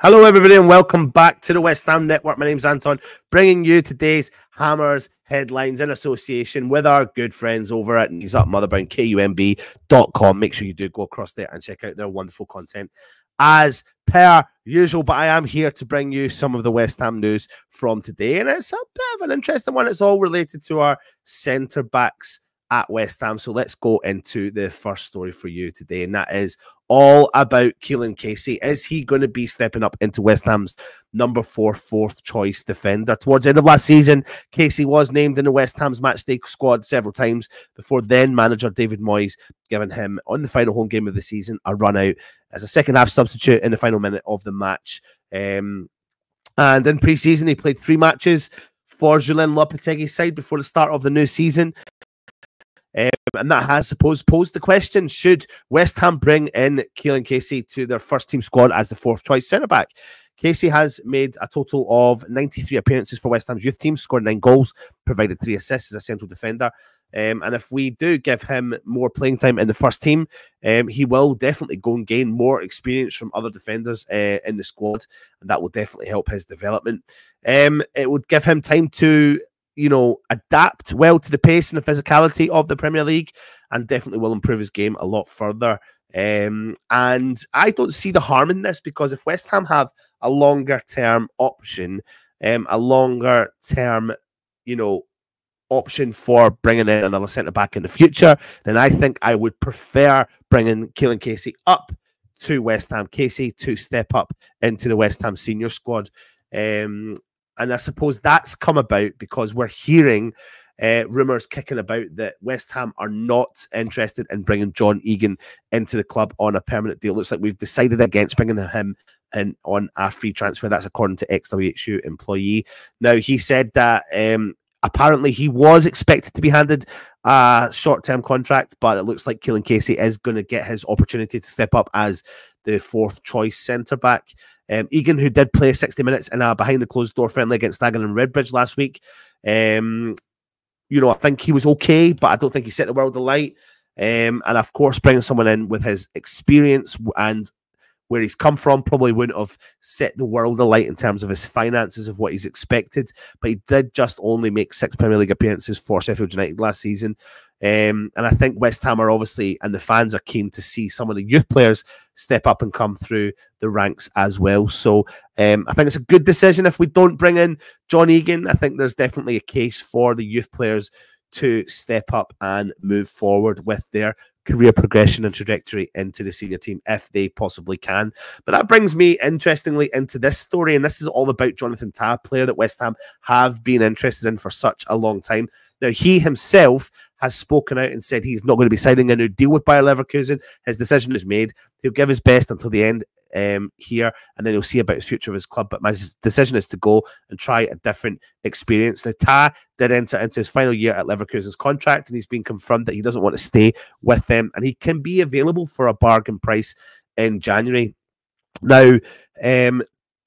Hello, everybody, and welcome back to the West Ham Network. My name's Anton, bringing you today's Hammers headlines in association with our good friends over at Knees Up Motherbound, KUMB.com. Make sure you do go across there and check out their wonderful content as per usual. But I am here to bring you some of the West Ham news from today, and it's a bit of an interesting one. It's all related to our centre backs at West Ham. So let's go into the first story for you today, and that is all about Keelan Casey. Is he going to be stepping up into West Ham's number 4 fourth choice defender? Towards the end of last season, Casey was named in the West Ham's matchday squad several times before then manager David Moyes giving him, on the final home game of the season, a run out as a second half substitute in the final minute of the match. And in pre-season, he played 3 matches for Julien Lopetegui's side before the start of the new season. And that has, posed the question, should West Ham bring in Keelan Casey to their first team squad as the 4th choice centre-back? Casey has made a total of 93 appearances for West Ham's youth team, scored 9 goals, provided 3 assists as a central defender. And if we do give him more playing time in the first team, he will definitely go and gain more experience from other defenders in the squad, and that will definitely help his development. It would give him time to adapt well to the pace and the physicality of the Premier League, and definitely will improve his game a lot further. And I don't see the harm in this, because if West Ham have a longer term option, option for bringing in another centre back in the future, then I think I would prefer bringing Keelan Casey up to West Ham. Casey to step up into the West Ham senior squad. And I suppose that's come about because we're hearing rumours kicking about that West Ham are not interested in bringing John Eagan into the club on a permanent deal. Looks like we've decided against bringing him in on a free transfer. That's according to XWHU employee. Now, he said that apparently he was expected to be handed a short-term contract, but it looks like Keelan Casey is going to get his opportunity to step up as the 4th choice centre-back. Egan, who did play 60 minutes in a behind-the-closed-door friendly against Eagan and Redbridge last week, I think he was okay, but I don't think he set the world alight. And, of course, bringing someone in with his experience and where he's come from probably wouldn't have set the world alight in terms of his finances of what he's expected, but he did just only make 6 Premier League appearances for Sheffield United last season. And I think West Ham are obviously, and the fans are keen to see some of the youth players step up and come through the ranks as well. So I think it's a good decision if we don't bring in John Egan. I think there's definitely a case for the youth players to step up and move forward with their career progression and trajectory into the senior team if they possibly can. But that brings me, interestingly, into this story, and this is all about Jonathan Tah, player that West Ham have been interested in for such a long time. Now, he himself has spoken out and said he's not going to be signing a new deal with Bayer Leverkusen. His decision is made. He'll give his best until the end here, and then he'll see about his future of his club. But my decision is to go and try a different experience. Now, Tah did enter into his final year at Leverkusen's contract, and he's been confirmed that he doesn't want to stay with them, and he can be available for a bargain price in January. Now,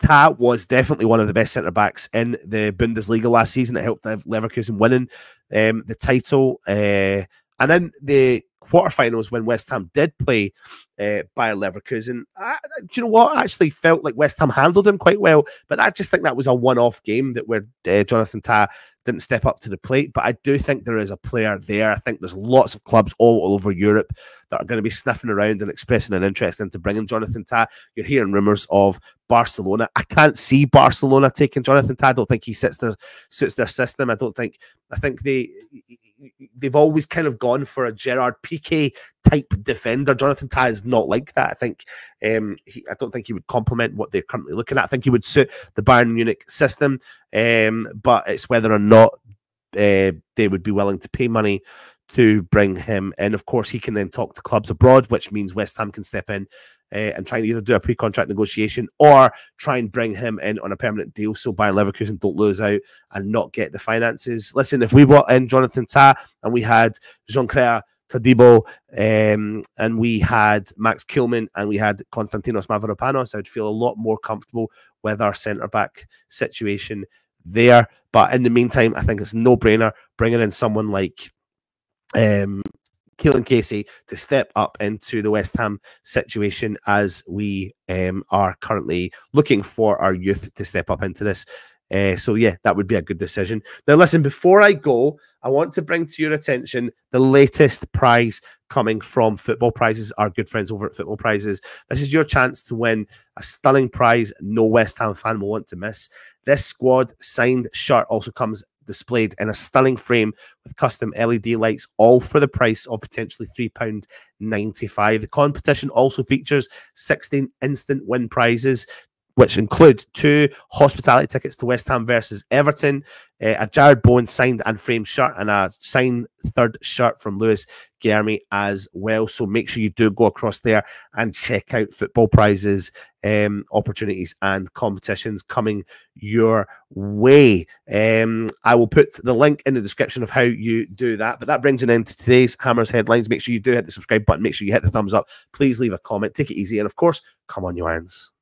Tah was definitely one of the best centre-backs in the Bundesliga last season. It helped Leverkusen winning the title. And in the quarterfinals, when West Ham did play Bayer Leverkusen, do you know what? I actually felt like West Ham handled him quite well, but I just think that was a one-off game that where Jonathan Tah didn't step up to the plate. But I do think there is a player there. I think there's lots of clubs all over Europe that are going to be sniffing around and expressing an interest into bringing Jonathan Tah. You're hearing rumours of Barcelona. I can't see Barcelona taking Jonathan Tah. I don't think he suits their system. I think they've always kind of gone for a Gerard Piqué type defender. Jonathan Tah is not like that. I think I don't think he would complement what they're currently looking at. I think he would suit the Bayern Munich system, but it's whether or not they would be willing to pay money to bring him in. Of course, he can then talk to clubs abroad, which means West Ham can step in and try and either do a pre-contract negotiation or try and bring him in on a permanent deal so Bayer Leverkusen don't lose out and not get the finances. Listen, if we brought in Jonathan Tah and we had Jean-Claire Todibo and we had Max Kilman and we had Konstantinos Mavropanos, I would feel a lot more comfortable with our centre-back situation there. But in the meantime, I think it's a no-brainer bringing in someone like Keelan Casey to step up into the West Ham situation, as we are currently looking for our youth to step up into this. So yeah, that would be a good decision. Now listen, before I go, I want to bring to your attention the latest prize coming from Football Prizes, our good friends over at Football Prizes. This is your chance to win a stunning prize no West Ham fan will want to miss. This squad signed shirt also comes displayed in a stunning frame with custom LED lights, all for the price of potentially £3.95. The competition also features 16 instant win prizes, which include 2 hospitality tickets to West Ham versus Everton, a Jarrod Bowen signed and framed shirt, and a signed third shirt from Guilherme as well. So make sure you do go across there and check out Football Prizes opportunities and competitions coming your way. I will put the link in the description of how you do that. But that brings an end to today's Hammers Headlines. Make sure you do hit the subscribe button. Make sure you hit the thumbs up. Please leave a comment. Take it easy. And of course, come on, you irons.